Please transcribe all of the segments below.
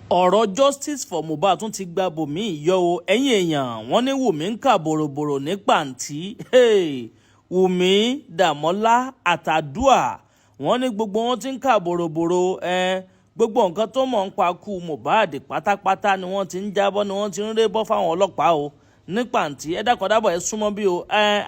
ọ̀rọ̀ justice for Mohbad tún ti gba bòmí yọ o ẹ̀yin èèyàn wọ́n ní Wùmí ń kà bòròbòrò ní pàǹtí Wùmí Dàmọ́lá àtàdúà wọ́n ní gbogbo wọn ti ń kà bòròbòrò gbogbo nǹkan tó mọ̀ ń pa kú Mohbad pátápátá ni wọ́n ti ń jábọ́ ni wọ́n ti ń rébọ́ fáwọn ọlọ́pàá o ní pàǹtí ẹ dákun dábọ̀ ẹ súnmọ́ bí o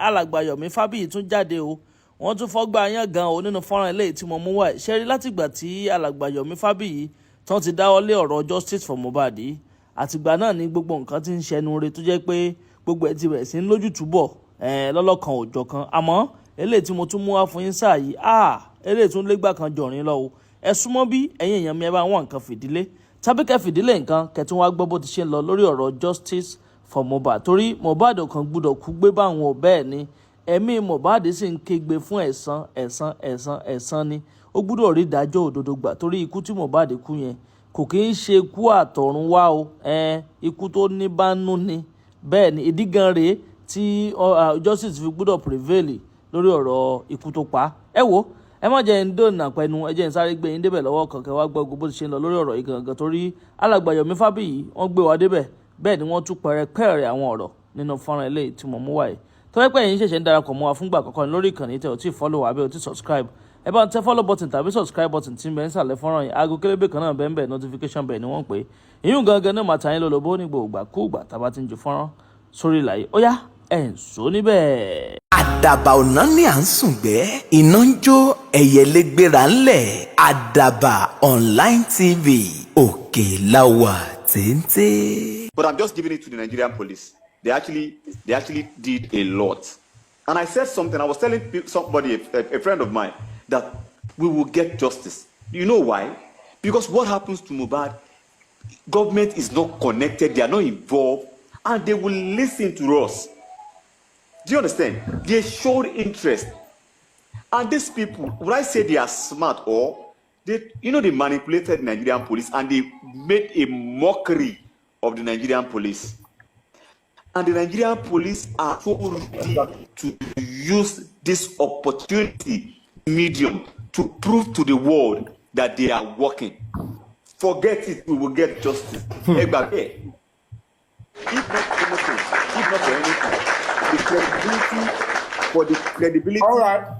alàgbà Yomi Fábíyì tún jáde o wọ́n tún fọ́gbà yán gan o nínú fọ́nrán eléyìí tí mo mú wá ṣẹ́rí látìgbà tí alàgbà Yomi Fábíyì tán ti dáwọ́lé ọ̀rọ̀ justice for Mohbad yìí àtìgbà náà ni gbogbo nǹkan ti ń ṣẹnu re tó jẹ́ pé gbogbo ẹ̀ ti bẹ̀rẹ̀ sí ń lójú túbọ̀ lọ́lọ́kan òjọ̀ kan àmọ́ eléyìí tí mo tún mú wá fún yín sáà yìí eléyìí tún légbà kan jọ̀rin lọ o ẹ súnmọ́ bí ẹ̀yin èèyàn mi ẹ bá wọn nǹkan fìdílé tàbí kẹ́ fìdílé nǹkan kẹ́tún wá gbọ́ bó ti ṣe ń lọ lórí ọ̀rọ̀ justice for Mohbad torí Mohbad kan gbúdọ̀ kú gbé báwọn ò bẹ́ẹ̀ ni ẹ̀mí Mohbad sì ń kégbe fún ẹ̀san ni ó gbúdọ̀ rí ìdájọ́ òdodo gbà torí ikú tí Mohbad kú yẹn kò kí ń ṣe ikú àtọ̀run wá o ikú tó ní bá nú ni bẹ́ẹ̀ ni ìdí gan rèé tí justice fi gbúdọ̀ prevail lórí ọ̀rọ̀ ikú tó pa ẹ wo ẹ má jẹ́ ń dònà pẹ̀nu ẹ jẹ́ ń sáré gbé yín débẹ̀ lọ́wọ́ kankan wá gbọ́ bó ti ṣe ń lọ lórí ọ̀rọ̀ yìí gangan torí alàgbà Yomi Fábíyì wọ́n gbé wa débẹ̀ bẹ́ẹ̀ ni wọ́n tún pẹ̀rẹ̀pẹ̀rẹ̀ àwọn ọ̀rọ̀ nínú fọ́nrán eléyìí tí mo mú wáyé tọ́wọ́ pé ẹ̀yin ṣẹ̀ṣẹ̀ ń darapọ̀ mọ́ wa fúngbà àkọ́kọ́ ní lórí ìkànnì tẹ̀ ò tí ì follow wa bẹ́ẹ̀ ò tí ì subscribe ẹ bá ń tẹ follow button tàbí subscribe button tí ń bẹ ń sàlẹ̀ fọ́nrán yìí aago kélébé kan náà bẹ́ẹ̀ notification bẹ́ẹ̀ ni wọ́n pè é ìyún gangan náà máa ta yín lólobó ní gbogbo àkúùgbà tá a bá ti ń ju fọ́nrán sórí ìlàyé ó yá ẹ̀ ń sọ níbẹ̀. Àdàbà ọ̀nà ni à ń sùn gbẹ́ iná ń jó ẹyẹlé gbéra ńlẹ̀ Àdàbà online TV òkè láwà téńté. But I'm just giving it to the Nigerian police. They actually did a lot. And I said something, I was telling somebody, a friend of mine, that we will get justice. You know why? Because what happens to Mohbad, government is not connected, they are not involved, and they will listen to us. Do you understand? They showed interest. And these people, would I say they are smart or, they manipulated Nigerian police and they made a mockery of the Nigerian police. And the Nigerian police are so ready to use this opportunity medium to prove to the world that they are working. Forget it, we will get justice. If not anything, the credibility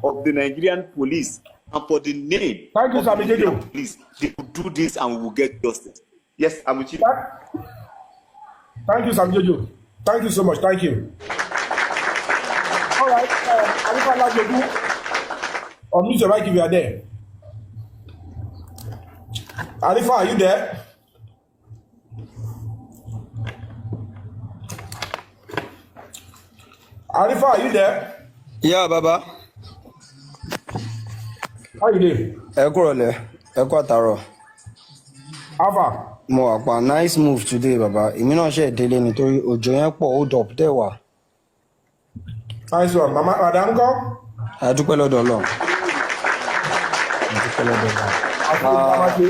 of the Nigerian police and for the name of the Nigerian police, they will do this and we will get justice. Yes, I'm with you. Thank you, Sam Jojo. Thank you so much. Thank you. All right. Arifa, unmute your mic if you are there. Arifa, are you there? Arifa, are you there? Yeah, Baba. How you doing? Taro. Alpha. Mo wà nice move today, Baba. Èmi náà ṣe délé nítorí òjò yẹn pọ̀ hold up dẹ̀ wà. Nice one. Mama, Madam, come. A dúpẹ́ lọ́dọ̀ Ọlọ́run.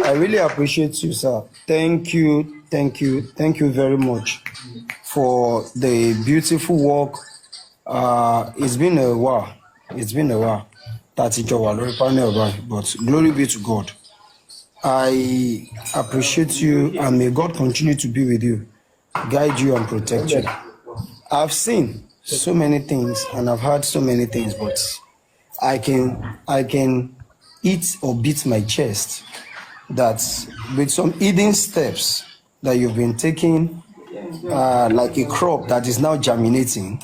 I really appreciate you, sir. Thank you very much for the beautiful work. It's been a while. That's it, but glory be to God. I appreciate you and may God continue to be with you, guide you and protect you. I've seen so many things and I've heard so many things, but I can eat or beat my chest that with some hidden steps that you've been taking, like a crop that is now germinating,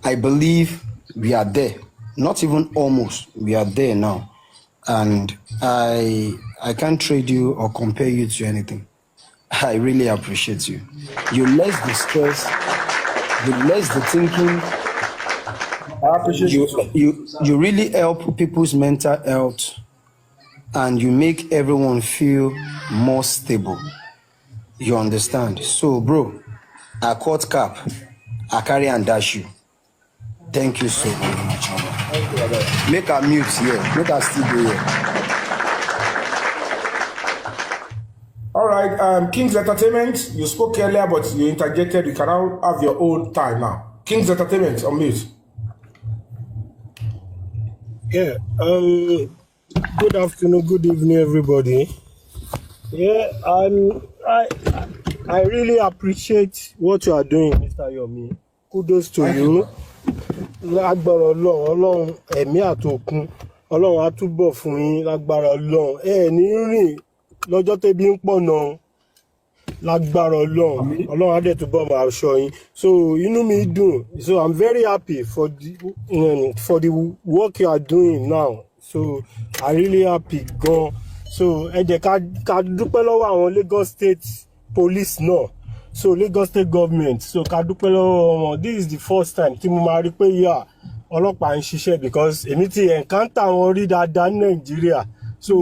I believe we are there. Not even almost, we are there now. And I can't trade you or compare you to anything. I really appreciate you. You less the stress, you less the thinking. I appreciate you really help people's mental health and you make everyone feel more stable. You understand? So bro, I caught cap, I carry and dash you. Thank you so very much. Make her mute here. Make her still be here. All right, King's Entertainment, you spoke earlier, but you interjected. You can now have your own time now. King's Entertainment, on mute. Yeah. Good afternoon, good evening, everybody. Yeah, I really appreciate what you are doing, Mr. Yomi. Kudos to you. Lágbára Ọlọ́run ẹ̀mí àtòkun Ọlọ́run á túbọ̀ fún yín lágbára Ọlọ́run ẹ ní rìn lọ́jọ́ tẹ́bí ń pọ̀ náà lágbára Ọlọ́run á dẹ̀ túbọ̀ máa ṣọ́ yín. So inú mi dùn. So I'm very happy for the work you are doing now. So I really happy gan. So ẹ jẹ́ ká dúpẹ́ lọ́wọ́ àwọn Lagos State Police náà. So Lagos State government. So ká dúpẹ́ lọ́wọ́ wọn. This is the first time tí mo máa rí pé yà ọlọ́pàá ń ṣiṣẹ́ because èmi ti encounter wọn rí dáadáa ní Nàìjíríà. So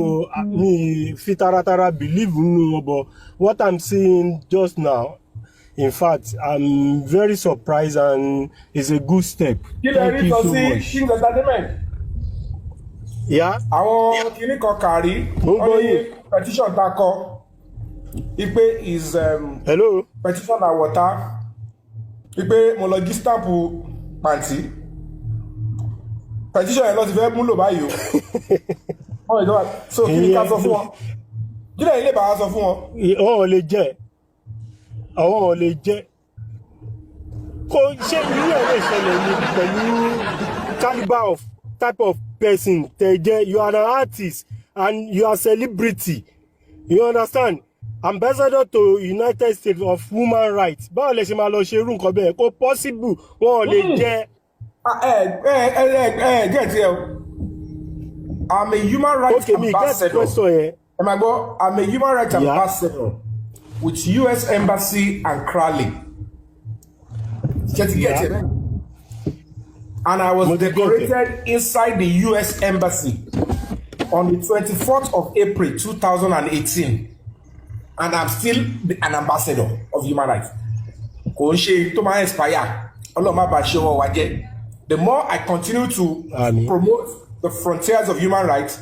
mi fi taratara believe nínú wọn, but what I'm seeing just now, in fact, I'm very surprised and it's a good step. Thank you so much. Yeah. Àwọn kìíní kan kàrí wọ́n ní petition ta kọ ipe is hello petition àwọ̀tá ipe mo lọ jí stamp Panti petition yẹn lọ ti fẹ́ múlò báyìí o wọ́n ìjọba so kí ni ká sọ fún wọn jílẹ̀ ilé bàá sọ fún wọn. Àwọn ò lè jẹ́ kò ṣe irú ẹ̀ lè ṣẹlẹ̀ ní pẹ̀lú caliber of type of person you are an artist and you are celebrity, you understand, ambassador to United States of Human Rights. Báwo lẹ ṣe máa lọ ṣe irú nǹkan bẹ́ẹ̀ kò possible wọn ò lè jẹ́. Get here. I'm a human rights ambassador. I'm a human rights ambassador with U.S. Embassy and Crowley. Get here. And I was decorated inside the U.S. Embassy on the 24th of April 2018. And I'm still an ambassador of human rights. The more I continue to promote the frontiers of human rights,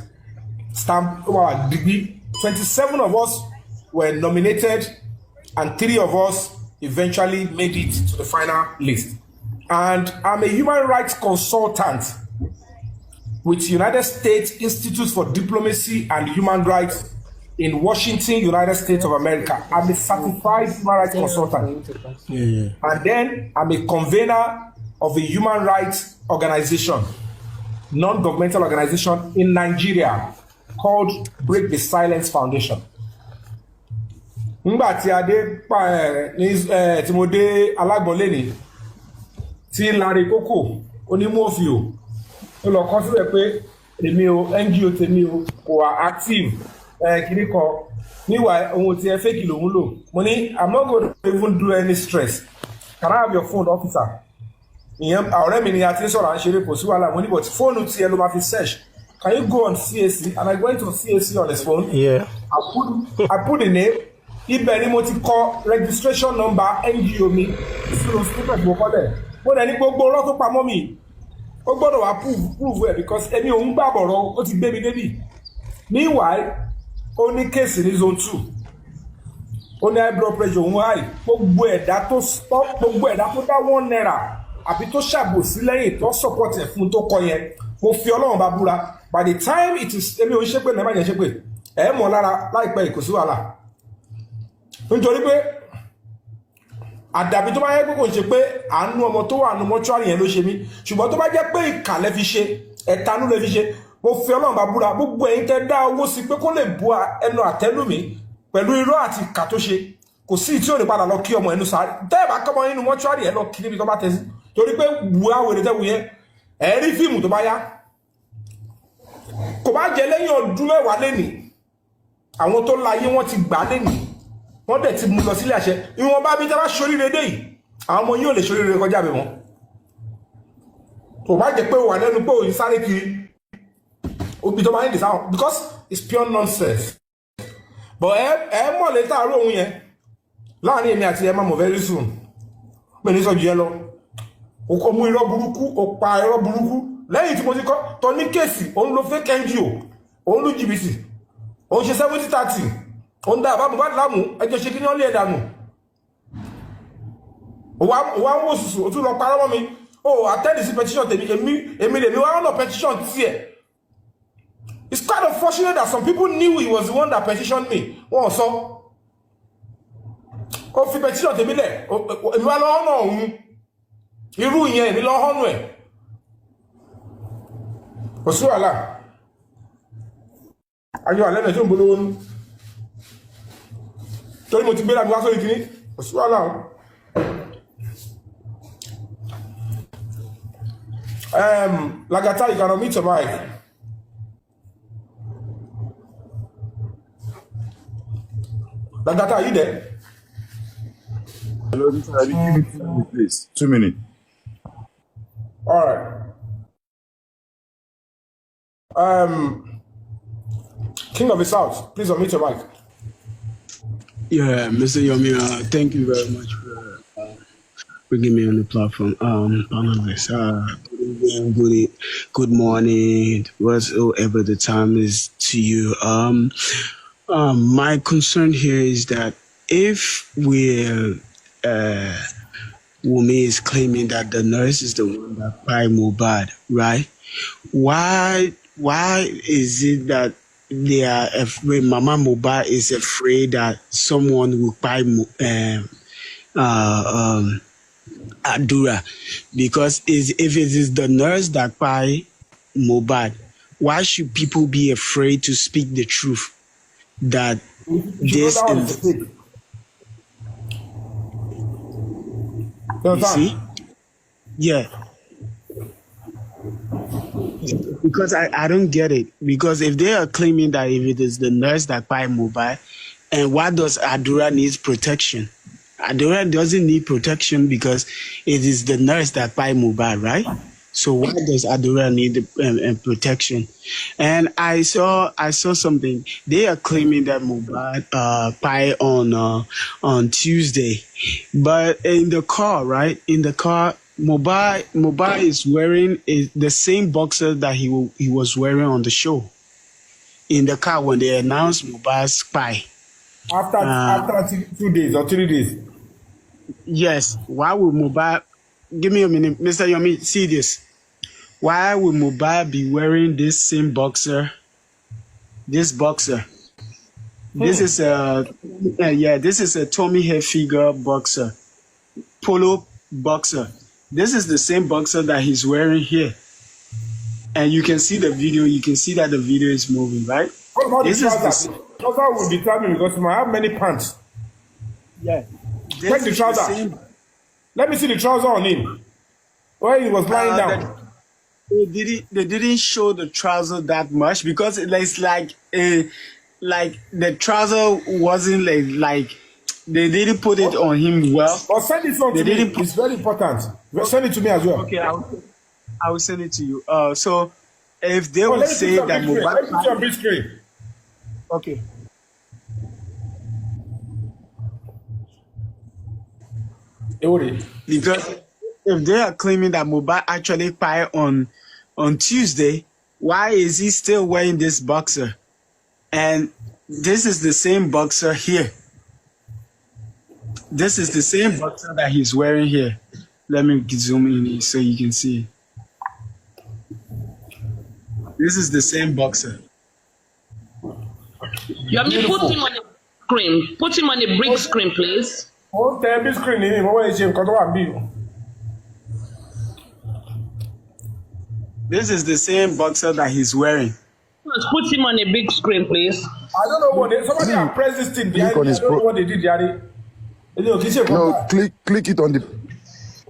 27 of us were nominated and 3 of us eventually made it to the final list. And I'm a human rights consultant with United States Institute for Diplomacy and Human Rights in Washington, United States of America. I'm a certified human rights consultant. And then I'm a convener of a human rights organization, non-governmental organization in Nigeria called Break the Silence Foundation. Nígbà tí a dé tí mo dé Alágbọ̀nlé ni tí Larry Koko onímọ̀ọ́fì ó lọ kọ́ síbẹ̀ pé èmi o NGO tèmi o kò wà active kìíní kan níwà ohun tí ẹ fake lòun lò mo ní I'm not going to even do any stress. Can I have your phone, officer? ìyẹn ọ̀rẹ́ mi ni a ti ń sọ̀rọ̀ à ń ṣeré kò sí wàhálà mo ní but fóònù tí ẹ ló máa fi search. Can you go on CAC? And I went to CAC on his phone. Yeah. I put the name. Ibẹ̀ ni mo ti kọ registration number NGO mi sínú statement mo kọ lẹ̀. Mo dẹ̀ ní gbogbo ọ̀rọ̀ tó pamọ́ mi. Ó gbọ́dọ̀ wá prove ẹ̀ because èmi òun gbàbọ̀rọ̀ ó ti gbé mi débì. Meanwhile, ó ní case ní zone 2. Ó ní high blood pressure òun high. Gbogbo ẹ̀dá tó dá $1 àbí tó ṣàbòsí lẹ́yìn tó support ẹ̀ fún tó kọ yẹn. Mo fi Ọlọ́run bá búra. By the time it is èmi ò ń ṣépè náà má jẹ́ ṣépè. Ẹ mọ̀ lára láìpẹ́ kò sí wàhálà. Nítorí pé àdàbí tó bá yẹ pé kò ń ṣe pé àánú ọmọ tó wà nù mọ́ṣúárì yẹn ló ṣe mí ṣùgbọ́n tó bá jẹ́ pé ìkà lẹ fi ṣe ẹ̀tanú lẹ fi ṣe mo fi Ọlọ́run bá búra gbogbo ẹ̀yin tẹ́ dá owó sí pé kó lè bu ẹnu àtẹ́lù mi pẹ̀lú irọ́ àti ìkà tó ṣe kò sí tí ò ní padà lọ kí ọmọ ẹnu sáré tẹ́ ẹ̀ bá kọ́mọ nínú mọ́ṣúárì yẹn lọ kí níbi tó bá tẹ́ sí torí pé wù á wèrè tẹ́wù yẹn ẹ̀ rí fíìmù tó bá yá kò bá jẹ lẹ́yìn ọdún mẹ́wàá lénìí àwọn tó láyé wọ́n ti gbà lénìí wọ́n dẹ̀ ti mú lọ sílé àṣẹ ìwọ̀n bá bí tẹ́ bá ṣoríire dé yìí àwọn ọmọ yóò lè ṣoríire kọjá bẹ̀ wọ́n kò bá jẹ́ pé wà lẹ́nu pé òyìn sáré kiri òbí tó máa ń dì sáwọn because it's pure nonsense but ẹ mọ̀ lè tààrọ̀ ohun yẹn láàrin èmi àti ẹ máa mọ̀ very soon pé ní sọ́jú yẹn lọ ó mú irọ́ burúkú ó pa irọ́ burúkú lẹ́yìn tí mo ti kọ́ tọ́ ní kéèsì òun ló fake NGO òun ló jìbìtì òun ṣe 70-30 òun dá àbámu bá láàmú ẹjọ́ ṣe kí ní ọ́n lé ẹ̀dà nù òwà ń wò sùsù ó tún lọ parọ́ mọ́ mi ó àtẹ́lì sí petition tèmi èmi lèmi wá ọ̀nà petition tí ẹ̀ It's quite unfortunate that some people knew he was the one that petitioned me. Wọ́n sọ. Ó fi petition tèmi lẹ̀. Èmi wá lọ ọ̀nà òun. Irú ìyẹn èmi lọ ọ̀nà ẹ̀. Kò sí wàhálà. Ayọ̀ àlẹ́ náà tí ó ń bolówó ní. Torí mo ti gbé láti wá sórí kìíní. Kò sí wàhálà o. Lagata, you can unmute your mic. Lagata, are you there? Hello, this is Give me 2 minutes, please. 2 minutes. All right. King of the South, please unmute your mic. Yeah, Mr. Yomi, thank you very much for bringing me on the platform. Panelists, good morning, whatsoever the time is to you. My concern here is that if Wumi is claiming that the nurse is the one that by Mohbad, right? Why is it that they are afraid, Mama Mohbad is afraid that someone will buy Adura? Because if it is the nurse that buy Mohbad, why should people be afraid to speak the truth? That this is, you see? Yeah. Because I don't get it. Because if they are claiming that if it is the nurse that buy Mohbad, and why does Adura needs protection? Adura doesn't need protection because it is the nurse that buy Mohbad, right? So why does Adura need protection? And I saw something. They are claiming that Mohbad buy on Tuesday, but in the car, right? In the car, Mohbad is wearing the same boxer that he was wearing on the show. In the car when they announced Mohbad's spy. After 2 days or 3 days. Yes. Why would Mohbad? Give me a minute, Mr. Yomi. See this. Why would Mohbad be wearing this same boxer? This boxer. This is this is a Tommy Hilfiger boxer, polo boxer. This is the same boxer that he's wearing here, and you can see the video. You can see that the video is moving, right? What about this the trousers? The trouser will determine because he might have many pants. Yeah. Check the trouser. Let me see the trouser on him. Where he was lying down. They didn't show the trouser that much because it's like the trouser wasn't like they didn't put it on him well. Or send it on to me. It's very important. Send it to me as well. Okay, I will send it to you. So if they would say that Mohbad, let me put your big screen. Okay. Because if they are claiming that Mohbad actually fired on Tuesday, why is he still wearing this boxer? And this is the same boxer here. This is the same boxer that he's wearing here. Let me zoom in so you can see. This is the same boxer. You have me put him on the screen. Put him on the big screen, please. Oh, the big screen. This is the same boxer that he's wearing. Put him on a big screen, please. I don't know what somebody has pressed this thing behind me. I don't know what they did, Daddy. No, click it on the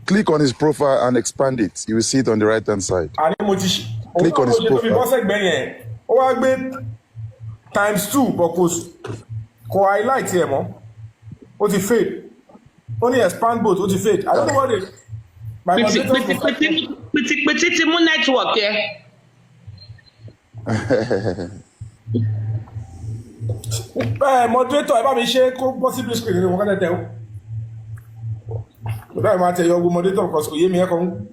click on his profile and expand it. You will see it on the right hand side. Click on his profile. Times 2 because highlight here, mo. What is fade? Only expand both. What is fade? I don't know what it. Petit network here. Moderator, ẹ bá mi ṣe kó possible screen ni mo kàn tẹ o. Mo dá ma tẹ yo go moderator because kò yé mi e kon.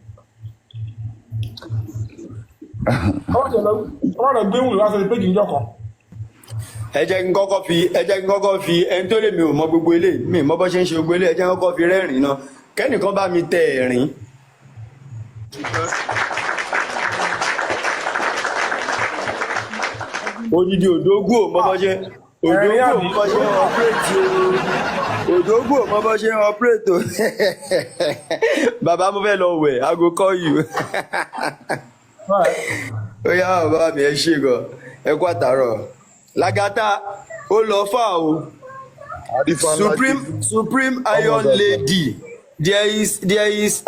Ọ̀rọ̀ gbé wùn lásán ní page njọ́ kan. Ẹ jẹ́ kí n kọ́kọ́ fi ẹni tó lè mi ò mọ gbogbo eléyìí mi mọ bó ṣe ń ṣe gbogbo eléyìí ẹ jẹ́ kọ́kọ́ fi rẹ́rìn náà kẹ́nìkan bá mi tẹ ẹ̀rín. odidi odogwu ò mọ bó ṣe operate o. Odogwu ò mọ bó ṣe operate o. Bàbá mo fẹ́ lọ wẹ̀, I go call you. Ó yá bàbá mi ẹ ṣé gan, ẹ kú àtàárọ̀. Lagata ó lọ fà o. Supreme Iron Lady. There is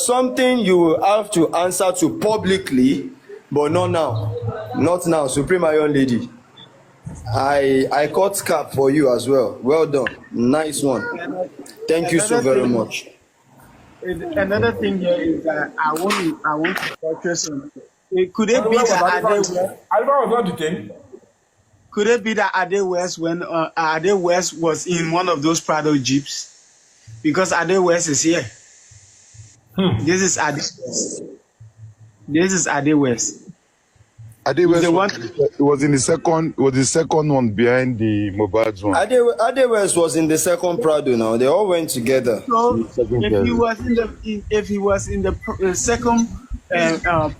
something you will have to answer to publicly, but not now. Not now, Supreme Iron Lady. I cut cap for you as well. Well done. Nice one. Thank you so very much. Another thing here is that I want to focus on. Could it be that Alva was not detained? Could it be that Ade West, when Ade West was in one of those Prado jeeps? Because Ade West is here. This is Ade West. This is Ade West. Ade West was in the second. Was the second one behind the Mohbad's one? Ade West was in the second Prado. Now they all went together. So if he was in the second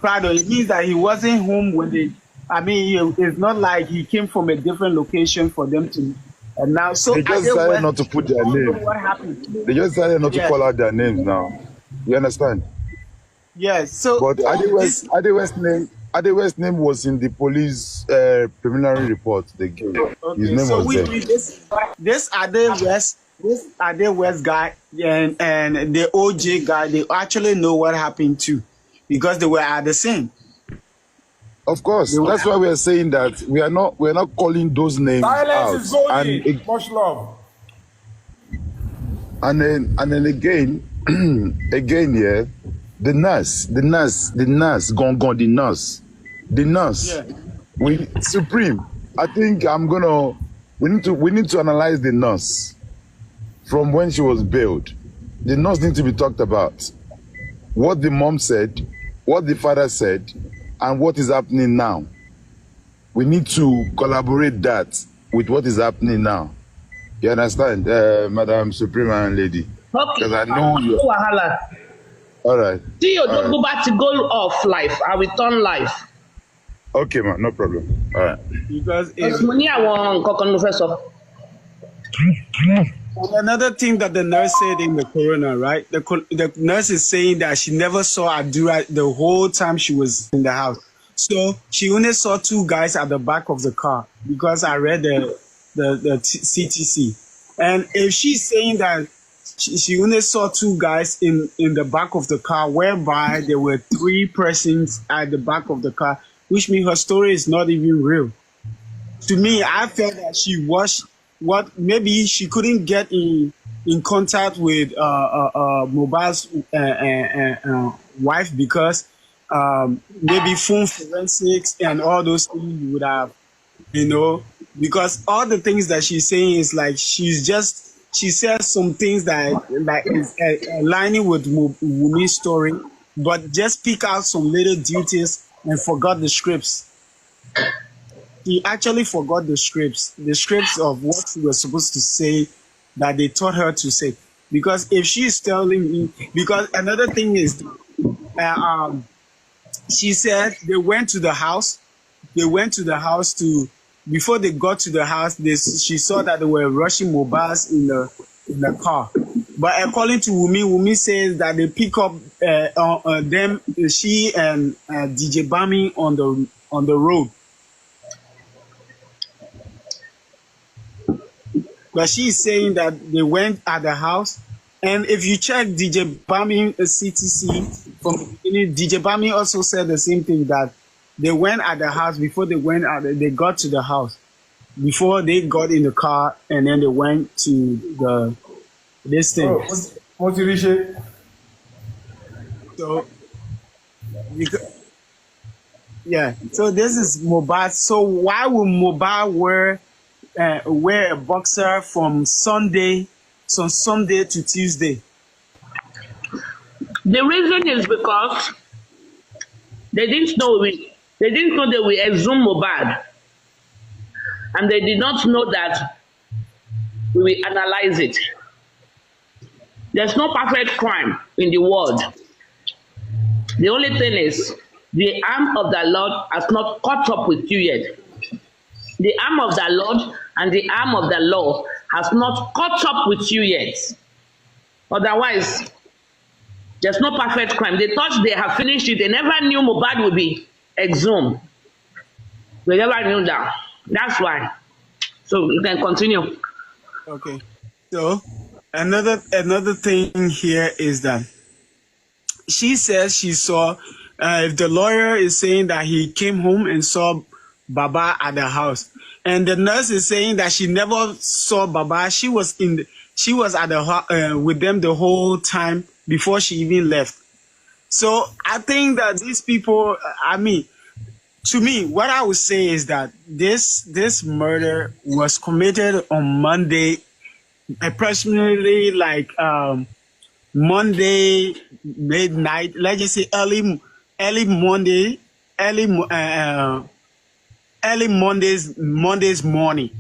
Prado, it means that he wasn't home when they. I mean, it's not like he came from a different location for them to. And now, so they just decided not to put their name. What happened? They just decided not to call out their names now. You understand? Yes. So, but Ade West's name was in the police preliminary report they gave. Okay, his name was there. This Ade West guy and the OJ guy, they actually know what happened too, because they were at the same. Of course, that's why we are saying that we're not calling those names Silence out. Is golden. Much love. And then again, yeah, the nurse, yeah. We Supreme. I think we need to analyze the nurse from when she was bailed. The nurse needs to be talked about. What the mom said, what the father said, and what is happening now. We need to collaborate that with what is happening now. You understand, Madam Supreme and Lady? Okay. Because I know you. All right. See your go back to go off life. I will turn life. Okay, man, no problem. All right. Because another thing that the nurse said in the coroner, right? The nurse is saying that she never saw Adura the whole time she was in the house. So she only saw two guys at the back of the car, because I read the CTC. And if she's saying that she only saw two guys in the back of the car, whereby there were three persons at the back of the car, which means her story is not even real. To me, I felt that she was maybe she couldn't get in contact with Mohbad's wife, because maybe phone forensics and all those things would have, because all the things that she's saying is like she says some things that is aligning with Wumi's story, but just pick out some little duties and forgot the scripts. He actually forgot the scripts of what she was supposed to say that they taught her to say. Because if she's telling me, because another thing is, she said they went to the house. Before they got to the house, she saw that they were rushing Mohbad in the car. But according to Wumi says that they pick up them, she and DJ Bami on the road. But she is saying that they went at the house. And if you check DJ Bami CTC from the beginning, DJ Bami also said the same thing, that they went at the house before they got to the house. Before they got in the car, and then they went to this thing. So, yeah. So this is Mohbad. So why would Mohbad wear a boxer from Sunday to Tuesday? The reason is because they didn't know they will exhume Mohbad, and they did not know that we will analyze it. There's no perfect crime in the world. The only thing is the arm of the Lord has not caught up with you yet. the arm of the Lord and the arm of the law has not caught up with you yet. Otherwise, there's no perfect crime. They thought they have finished it. They never knew Mohbad would be exhumed. They never knew that. That's why. So you can continue. Okay. So another thing here is that she says she saw. If the lawyer is saying that he came home and saw Baba at the house, and the nurse is saying that she never saw Baba. She was at the with them the whole time before she even left. So I think that these people, I mean, to me, what I would say is that this murder was committed on Monday, approximately like Monday midnight. Let's just say early Monday's morning.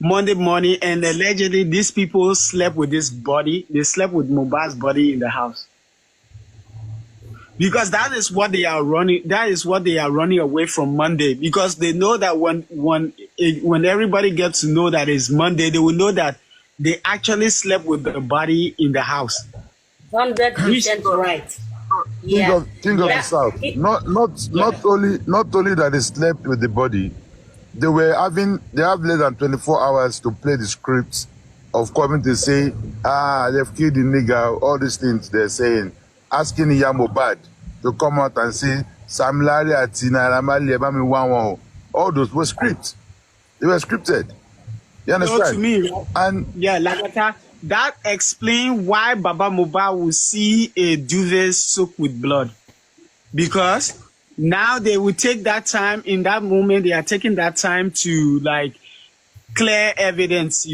Monday morning, and allegedly these people slept with this body. They slept with Mohbad's body in the house. Because that is what they are running. That is what they are running away from Monday. Because they know that when everybody gets to know that it's Monday, they will know that they actually slept with the body in the house. 100% right. King of the South. Not only that they slept with the body, they have less than 24 hours to play the scripts of coming to say, they've killed the nigger, all these things they're saying, asking Iyawo Mohbad to come out and say, Sam Larry Atina Ramali Ebami Wanwo. All those were scripts. They were scripted. You understand? So to me, and yeah, like that explains why Baba Mohbad will see a duvet soaked with blood. Because now they will take that time, in that moment, they are taking that time to like clear evidence,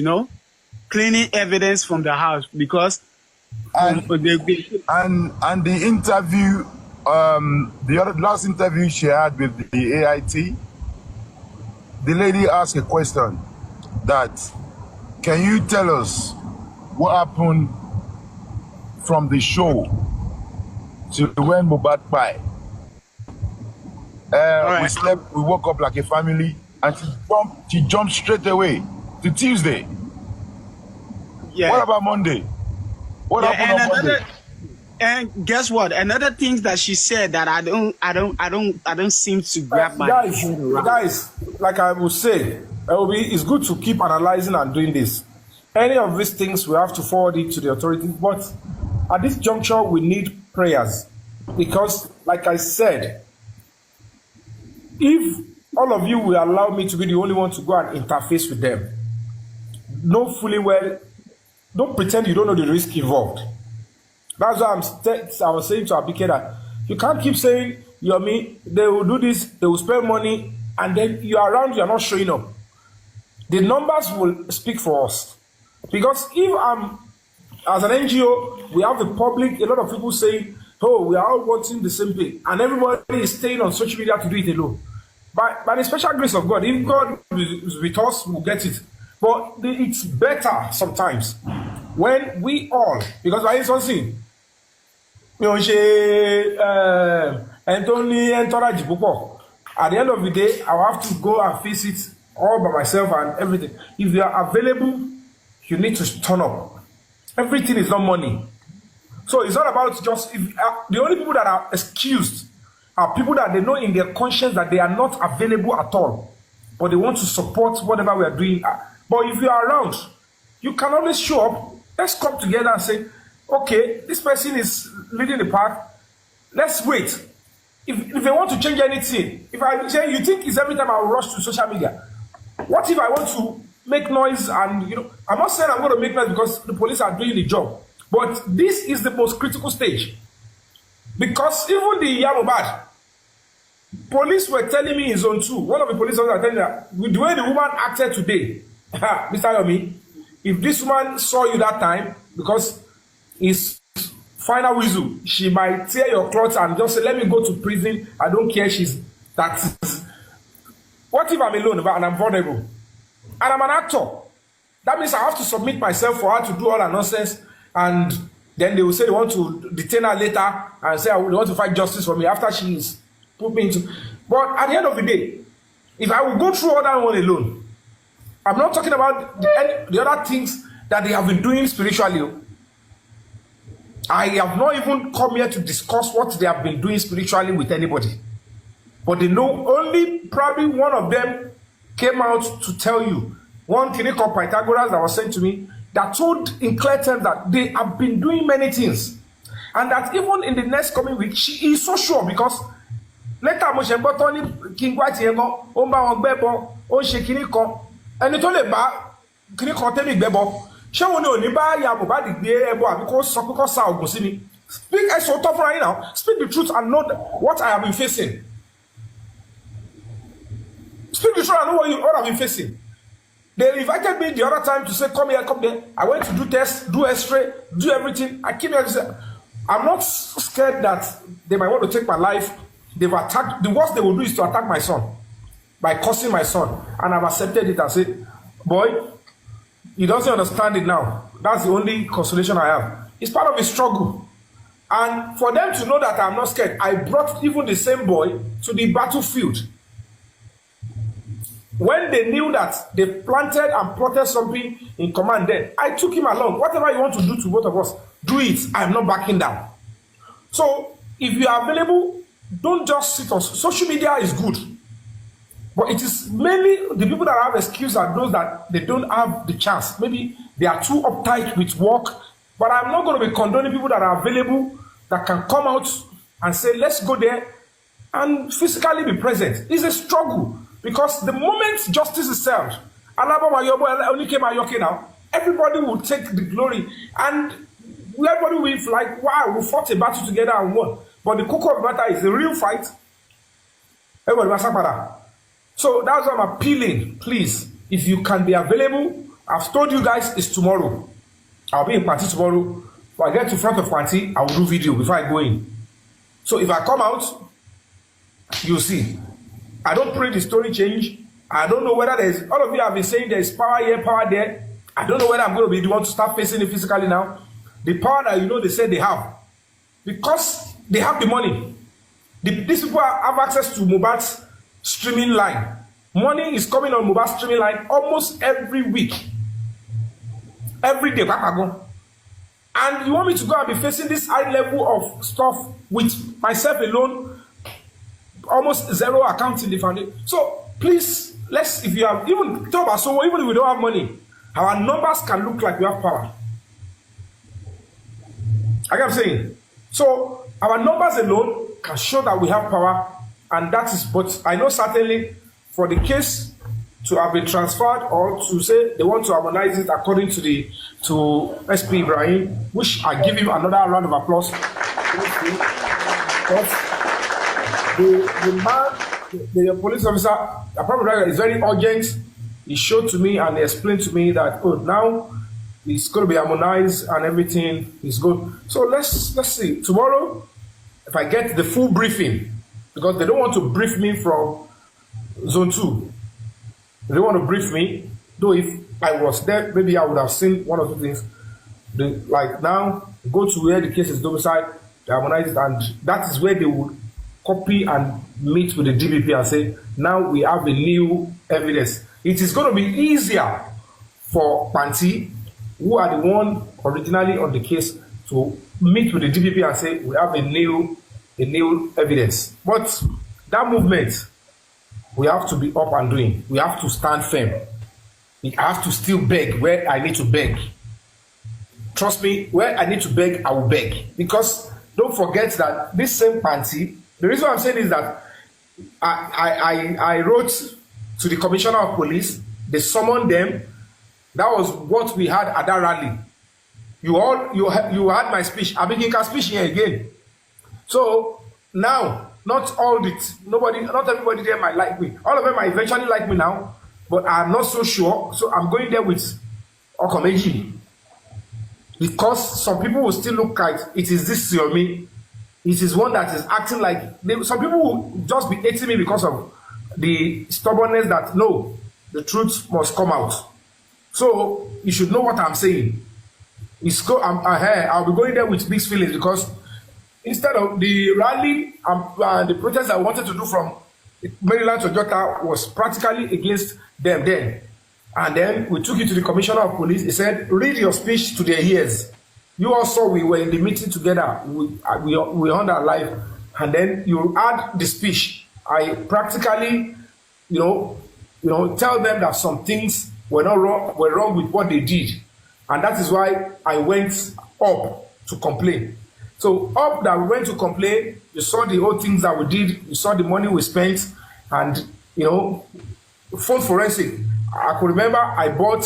cleaning evidence from the house, because and the interview, the last interview she had with the AIT, the lady asked a question that, can you tell us what happened from the show to when Mohbad died? We slept, we woke up like a family, and she jumped straight away to Tuesday. Yeah. What about Monday? What happened on Monday? And guess what? Another thing that she said that I don't seem to grab my guys, like I would say, it's good to keep analyzing and doing this. Any of these things we have to forward it to the authorities, but at this juncture we need prayers, because like I said, if all of you will allow me to be the only one to go and interface with them, know fully well, don't pretend you don't know the risk involved. That's why I was saying to Abike that you can't keep saying, they will do this, they will spend money, and then you are around, you are not showing up. The numbers will speak for us. Because if as an NGO, we have the public, a lot of people saying, oh, we are all wanting the same thing, and everybody is staying on social media to do it alone. By the special grace of God, if God is with us, we'll get it. But it's better sometimes when we all, because by instance, at the end of the day, I'll have to go and face it all by myself and everything. If you are available, you need to turn up. Everything is not money. So it's not about just, the only people that are excused are people that they know in their conscience that they are not available at all, but they want to support whatever we are doing. But if you are around, you can always show up. Let's come together and say, okay, this person is leading the path. Let's wait. If they want to change anything, if I say, you think it's every time I will rush to social media, what if I want to make noise? And I'm not saying I'm going to make noise because the police are doing the job, but this is the most critical stage, because even the Iyawo Mohbad police were telling me in zone 2, one of the police officers are telling me that with the way the woman acted today, Mr. Yomi, if this woman saw you that time, because it's final whistle, she might tear your clothes and just say, let me go to prison, I don't care, what if I'm alone and I'm vulnerable? And I'm an actor. That means I have to submit myself for her to do all that nonsense, and then they will say they want to detain her later and say they want to fight justice for me after she is put me into. But at the end of the day, If I will go through all that one alone, I'm not talking about the other things that they have been doing spiritually. I have not even come here to discuss what they have been doing spiritually with anybody. But they know only probably one of them came out to tell you. One clinic called Pythagoras that was sent to me that told in clear terms that they have been doing many things. And that even in the next coming week, she is so sure because later mo ṣe gbọ́ tán ní King White yẹn gan ó ń bá wọn gbẹ́bọ ó ń ṣe kinní kan ẹni tó lè bá kinní kan tẹ́lẹ̀ gbẹ́bọ ṣé wọn ni ò ní bá ya Mohbad gbé ẹbọ àbí kó sọ pé kó sa ògùn sí mi speak ẹsọ tó fúnra yín now speak the truth and know what I have been facing speak the truth and know what I have been facing. They invited me the other time to say come here come there. I went to do tests, do x-ray, do everything. I came here to say I'm not scared that they might want to take my life. They've attacked, the worst they will do is to attack my son by cursing my son. And I've accepted it and said, boy, he doesn't understand it now. That's the only consolation I have. It's part of his struggle. And for them to know that I'm not scared, I brought even the same boy to the battlefield. When they knew that they planted and plotted something in command then, I took him along. Whatever you want to do to both of us, do it. I'm not backing down. So, if you are available, don't just sit on social media is good. But it is mainly the people that have excuse are those that they don't have the chance. Maybe they are too uptight with work. But I'm not going to be condoning people that are available that can come out and say, let's go there and physically be present. It's a struggle. Because the moment justice is served, everybody will take the glory. And everybody will be like, wow, we fought a battle together and won. But the cocoa of the matter is the real fight. Everybody was saying. So that's why I'm appealing. Please, if you can be available, I've told you guys it's tomorrow. I'll be in Panti tomorrow. When I get to front of Panti, I will do video before I go in. So if I come out, you'll see. I don't pray the story change. I don't know whether there's, all of you have been saying there's power here, power there. I don't know whether I'm going to be the one to start facing it physically now. The power that you know they said they have. Because they have the money. These people have access to Mohbad's streaming line. Money is coming on Mohbad's streaming line almost every week. Every day. And you want me to go and be facing this high level of stuff with myself alone, almost zero account in the foundation. So please, let's, if you have, even talk about so even if we don't have money, our numbers can look like we have power. Like I'm saying. So our numbers alone can show that we have power, and that is, but I know certainly for the case to have been transferred or to say they want to harmonize it according to the SP Ibrahim, which I give him another round of applause. Because the man, the police officer, the problem is very urgent. He showed to me and he explained to me that, oh, now it's going to be harmonized and everything is good. So let's see. Tomorrow, if I get the full briefing, because they don't want to brief me from zone 2. They don't want to brief me. Though if I was there, maybe I would have seen one or two things. Like now, go to where the case is domiciled, they harmonize it, and that is where they would copy and meet with the DPP and say, now we have a new evidence. It is going to be easier for Panti, who are the one originally on the case, to meet with the DPP and say, we have a new evidence. But that movement, we have to be up and doing. We have to stand firm. We have to still beg where I need to beg. Trust me, where I need to beg, I will beg. Because don't forget that this same Panti, the reason I'm saying is that I wrote to the commissioner of police, they summoned them. That was what we had at that rally. You had my speech. I mean, you can speak here again. So now, not everybody there might like me. All of them might eventually like me now, but I'm not so sure. So I'm going there with Okomeji. Because some people will still look like it is this or me. It is one that is acting like some people will just be hating me because of the stubbornness that no, the truth must come out. So you should know what I'm saying. I'll be going there with mixed feelings because instead of the rally and the protest I wanted to do from Maryland Toyota was practically against them then. And then we took it to the commissioner of police. He said, read your speech to their ears. You also, we were in the meeting together. We on our live. And then you add the speech. I practically, tell them that some things were wrong with what they did. And that is why I went up to complain. So up that we went to complain, you saw the whole things that we did, you saw the money we spent, and phone forensic. I could remember I bought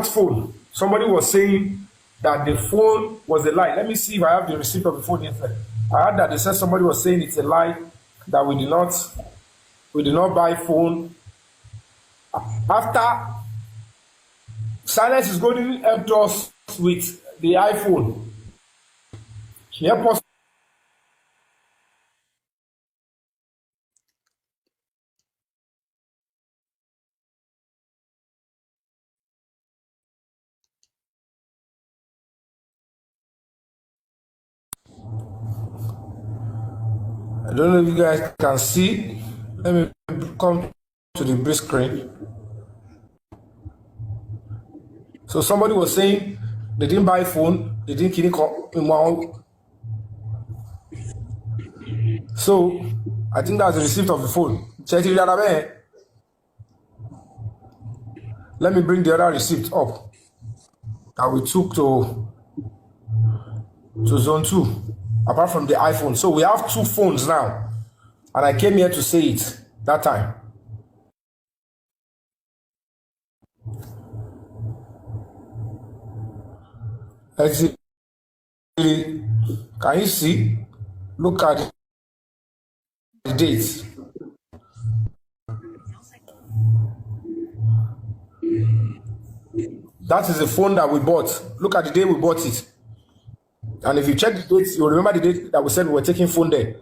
phone. Somebody was saying that the phone was a lie. Let me see if I have the receipt of the phone here. I heard that they said somebody was saying it's a lie, that we did not buy phone. After Silence is going to help us with the iPhone. Help us. I don't know if you guys can see. Let me come to the big screen. So somebody was saying they didn't buy phone, they didn't kill him. So I think that's the receipt of the phone. Let me bring the other receipt up that we took to zone 2, apart from the iPhone. So we have 2 phones now, and I came here to say it that time. Can you see? Look at the dates. That is the phone that we bought. Look at the day we bought it. And if you check the dates, you'll remember the date that we said we were taking phone there.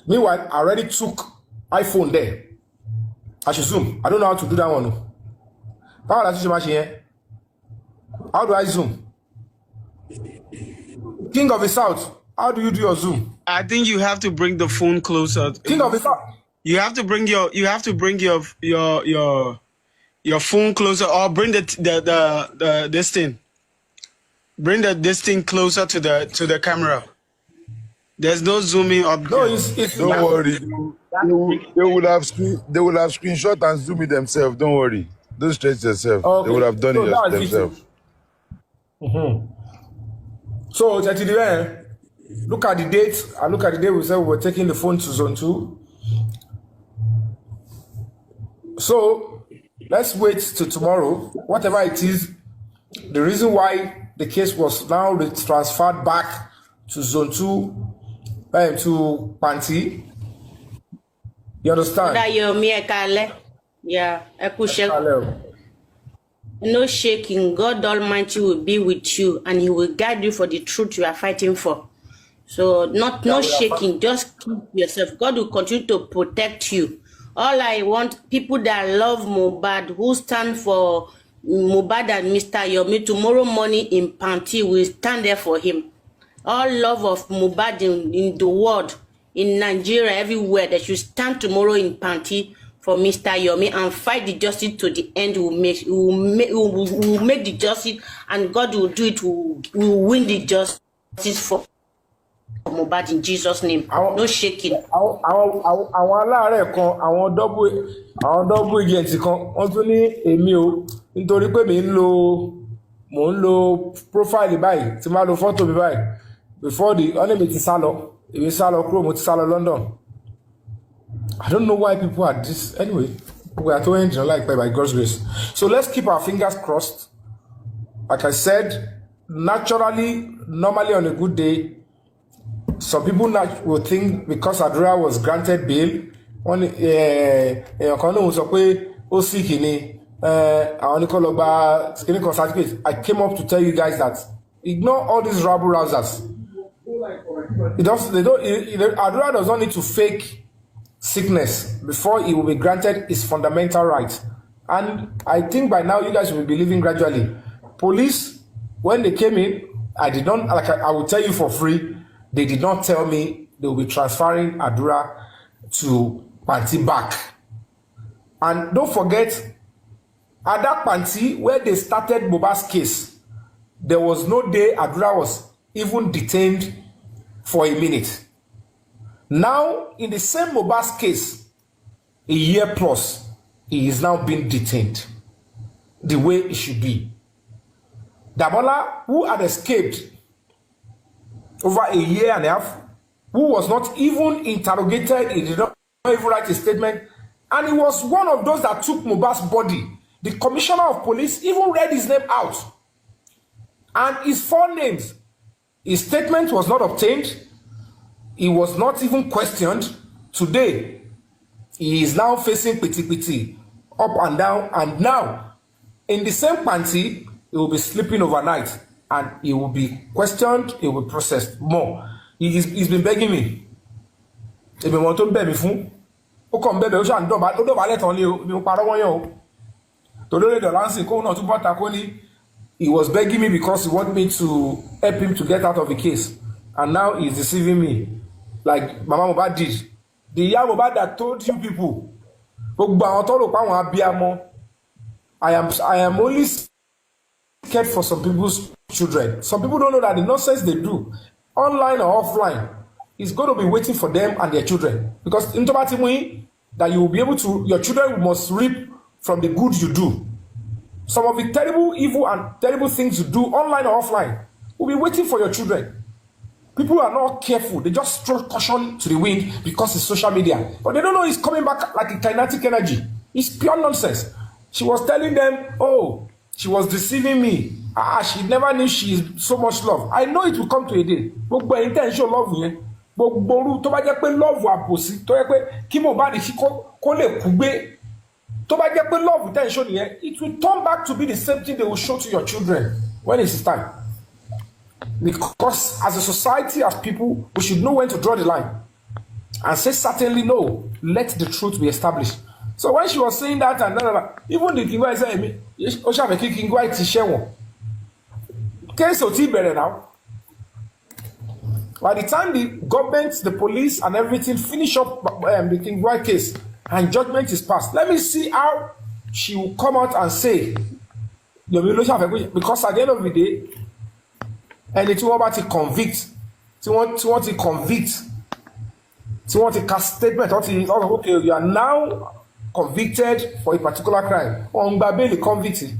Meanwhile, I already took iPhone there. I should zoom. I don't know how to do that one. How do I zoom? King of the South, how do you do your zoom? I think you have to bring the phone closer. King of the South. You have to bring your phone closer, or bring the this thing. Bring this thing closer to the camera. There's no zooming up. No, it's don't worry. They will have screenshot and zoom it themselves. Don't worry. Don't stress yourself. Okay. They would have done it themselves. So, look at the date. I look at the date we said we were taking the phone to zone 2. So, let's wait till tomorrow. Whatever it is, the reason why the case was now transferred back to zone 2, to Panti. You understand? Yeah, no shaking. God Almighty will be with you, and He will guide you for the truth you are fighting for. So, no shaking. Just keep yourself. God will continue to protect you. All I want, people that love Mohbad, who stand for Mohbad and Mr. Yomi, tomorrow morning in Panti, will stand there for him. All love of Mohbad in the world, in Nigeria, everywhere, that should stand tomorrow in Panti for Mr. Yomi and fight the justice to the end. Will make the justice, and God will do it. Will win the justice for Mohbad in Jesus' name. No shaking. Àwọn aláàárẹ̀ kan, àwọn double agent kan, wọ́n tún ní èmi o, nítorí pé mò ń lo profile báyìí, tí máa lo photo mi báyìí. Before the enemy ti sá lọ, èmi sá lọ kúrò, mo ti sá lọ London. I don't know why people are this. Anyway, we are doing by God's grace. So let's keep our fingers crossed. Like I said, normally on a good day, some people will think because Adura was granted bail, I came up to tell you guys that ignore all these rabble-rousers. Adura does not need to fake sickness before he will be granted his fundamental right. And I think by now you guys will be believing gradually. Police, when they came in, I will tell you for free, they did not tell me they will be transferring Adura to Panti back. And don't forget, at that Panti, where they started Mohbad's case, there was no day Adura was even detained for a minute. Now, in the same Mohbad's case, a year plus, he is now being detained the way it should be. Damola, who had escaped over a year and a half, who was not even interrogated, he did not even write a statement, and he was one of those that took Mohbad's body. The commissioner of police even read his name out and his 4 names. His statement was not obtained. He was not even questioned. Today, he is now facing piti up and down, and now in the same Panti, he will be sleeping overnight and he will be questioned, he will be processed more. He's been begging me. He been wanting to beg me fún. Ó kàn bẹ̀bẹ̀ ó ṣàn dọ̀bálẹ̀ tán ni o, mi ò parọ́ wọ́n yẹn o. Tòlórí Dọ̀lánsìn kóhun náà tún bọ́ta kó ní he was begging me because he wanted me to help him to get out of the case, and now he's deceiving me like Mama Mohbad did. The Iyawo Mohbad that told you people, gbogbo àwọn tó rò pé àwọn abiyamọ, I am only scared for some people's children. Some people don't know that the nonsense they do, online or offline, is going to be waiting for them and their children. Because in Tobatimi, that you will be able to, your children must reap from the good you do. Some of the terrible, evil, and terrible things you do, online or offline, will be waiting for your children. People are not careful. They just throw caution to the wind because it's social media. But they don't know it's coming back like a kinetic energy. It's pure nonsense. She was telling them, oh, she was deceiving me. She never knew she is so much love. I know it will come to a day. Gbogbo intention love yẹn. Gbogbo tó bá jẹ́ pé love àbòsí, tó jẹ́ pé kí Mohbad kó lè kú gbé. Tó bá jẹ́ pé love intention yẹn, it will turn back to be the same thing they will show to your children when it's time. Because as a society, as people, we should know when to draw the line and say certainly no. Let the truth be established. So when she was saying that and even the king said, "Me, Osha king white t-shirt." Case oti bere now. By the time the government, the police, and everything finish up the king white case and judgment is passed, let me see how she will come out and say, because at the end of the day, and tí wọ́n bá ti convict, tí wọ́n ti convict, tí wọ́n ti cast statement, okay, you are now convicted for a particular crime. On bail convicted.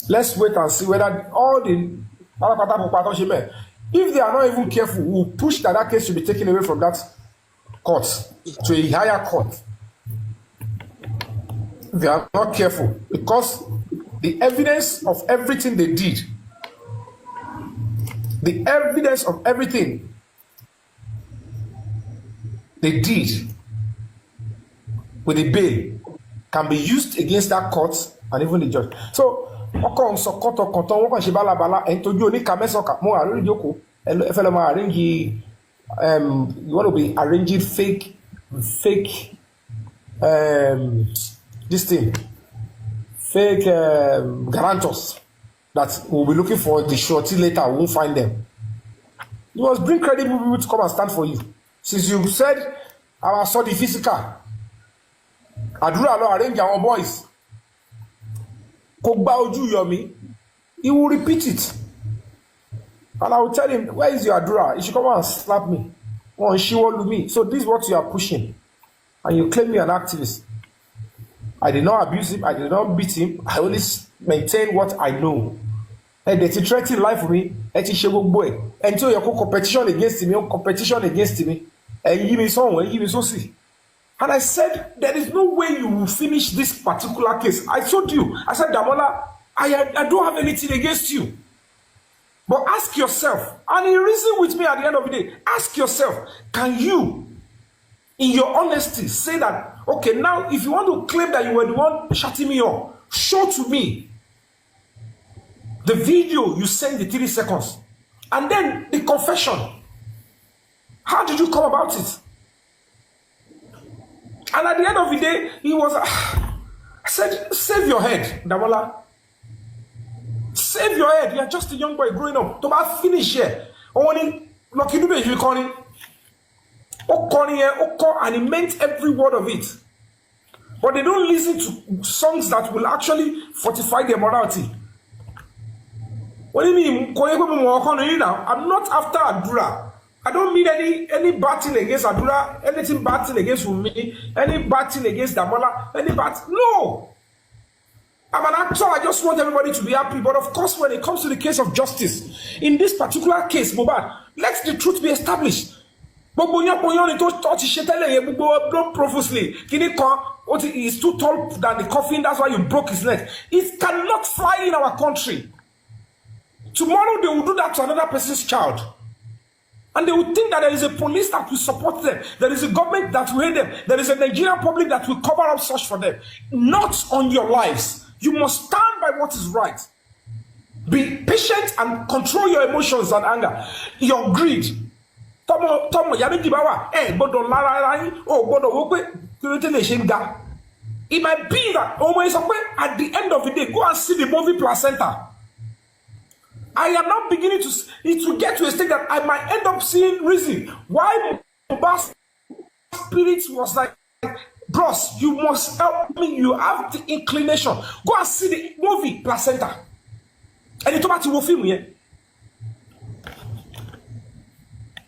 Let's wait and see whether all the if they are not even careful, we'll push that case should be taken away from that court to a higher court. They are not careful because the evidence of everything they did, the evidence of everything they did with the bail can be used against that court and even the judge. So, you want to be arranging fake this thing, fake guarantors that will be looking for the shorty later, won't find them. You must bring credible people to come and stand for you. Since you said I saw the physical, Adura lo arrange our boys. Kogba oju yomi, he will repeat it. And I will tell him, where is your Adura? He should come and slap me. Or she will do me. So this is what you are pushing. And you claim me an activist. I did not abuse him. I did not beat him. I only maintain what I know. And they threaten life for me. And she will boy. Until you go competition against me, competition against me. And you give me someone, you give me so see. And I said, there is no way you will finish this particular case. I told you, I said, Damola, I don't have anything against you. But ask yourself, and he reasoned with me at the end of the day, ask yourself, can you, in your honesty, say that, okay, now if you want to claim that you were the one shutting me up, show to me the video you sent the 3 seconds, and then the confession. How did you come about it? And at the end of the day, he was, I said, save your head, Damola. Save your head. You are just a young boy growing up. To finish here. Only Lucky Dube, you call him. And he meant every word of it. But they don't listen to songs that will actually fortify their morality. What do you mean? I'm not after Adura. I don't mean any bad thing against Adura, anything bad thing against me, any bad thing against Damola, no. I'm an actor, I just want everybody to be happy. But of course, when it comes to the case of justice, in this particular case, Mohbad, let the truth be established. He's too tall than the coffin, that's why you broke his neck. It cannot fly in our country. Tomorrow they will do that to another person's child. And they will think that there is a police that will support them. There is a government that will aid them. There is a Nigerian public that will cover up such for them. Not on your lives. You must stand by what is right. Be patient and control your emotions and anger. Your greed. It might be that at the end of the day, go and see the movie Placenta. I am now beginning to get to a state that I might end up seeing reason why Mohbad's spirit was like, bros, you must help me. You have the inclination. Go and see the movie Placenta. And it's about to film here.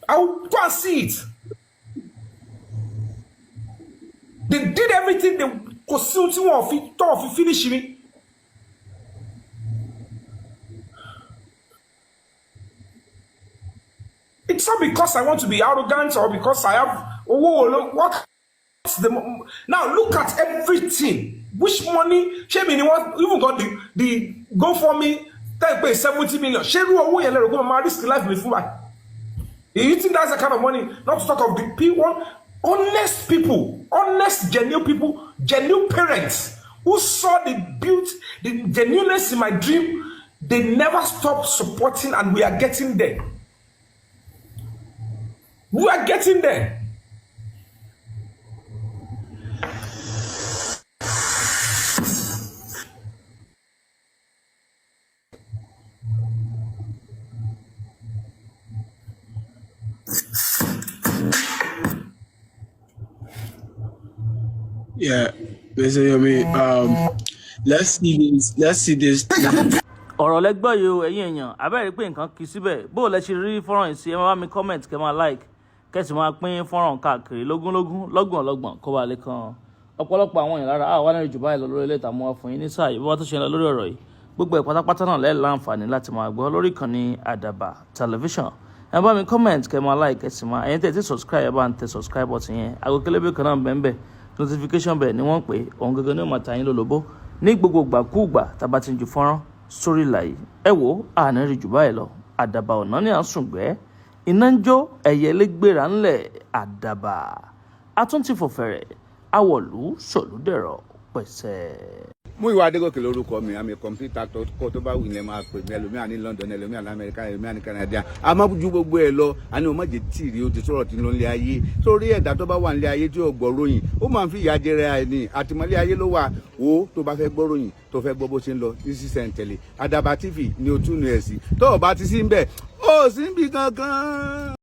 I will go and see it. They did everything they could finish me. It's not because I want to be arrogant or because I have now look at everything. Which money? Even got the GoFundMe, pay 70 million. You think that's the kind of money? Not to talk of the P1, honest people, honest, genuine people, genuine parents who saw the beauty, the genuineness in my dream. They never stopped supporting, and we are getting there. We are getting there. Yeah, let's see this. ọ̀rọ̀ lẹ́gbọ́ yìí o ẹ̀yin èèyàn abẹ́rẹ́ pé nǹkan kì í síbẹ̀ bó o lẹ ṣe rí fọ́nrán yìí sí ẹ máa bá mi comment kẹ́ máa like kẹ́sì máa pín fọ́nrán káàkiri lógúnlógún lọ́gbọ̀nlọ́gbọ̀n kó ba lè kan ọ̀pọ̀lọpọ̀ àwọn èèyàn lára àwọn alẹ́ jù báyìí lọ lórí ilé ìtààmú wa fún yín ní sáà yìí bó wá tó ṣe ń lọ lórí ọ̀rọ̀ yìí gbogbo ẹ̀ pátápátá náà lẹ́ẹ̀ láǹfààní láti máa gbọ́ lórí ìkànnì Àdàbà tẹlifíṣàn ẹ bá mi comment kẹ́ máa like kẹ́sì máa ẹ̀yin tẹ̀ tí subscribe ẹ bá ń tẹ subscribe button yẹn aago kélébé kan náà bẹ́ẹ̀ notification bell ni wọ́n pè òun gangan ní ó máa ta yín lólobó ní gbogbo gbàkúùgbà tá a bá ti ń ju fọ́nrán sórí ìlàyé ẹ wò àná rí jù báyìí lọ Àdàbà ọ̀nà ní à ń sùngbẹ́ iná ń jó ẹyẹ lẹ́gbẹ̀rà ńlẹ̀ Àdàbà atúntì fòfẹ̀rẹ̀ awọ̀lú sọ̀lúdẹ̀rọ̀ pẹ̀sẹ̀. Múyìwá Adégòkè lórúkọ mi, àmì kọ̀mpútà kọ́ tó bá wù ní ẹ máa pè mí, ẹlòmíà ní London, ẹlòmíà ní Amẹ́ríkà, ẹlòmíà ní Canada. Àmọ́ ju gbogbo ẹ lọ, àní ọmọ jẹ tíìrì ó ti sọ̀rọ̀ tí ń lọ nílé ayé. Sórí ẹ̀dá tó bá wà nílé ayé tí ò gbọ́ ròyìn, ó máa ń fi ìyà jẹrẹ ẹni àtìmọ́lé ayé ló wà. Wo tó bá fẹ́ gbọ́ ròyìn, tó fẹ́ gbọ́ bó ṣe ń lọ ní sísẹ̀ntẹ̀lé. Àdàbà TV ni o tún nu ẹ̀ sí. Tó o bá ti sí ń bẹ̀, ó sì ń bì kankan.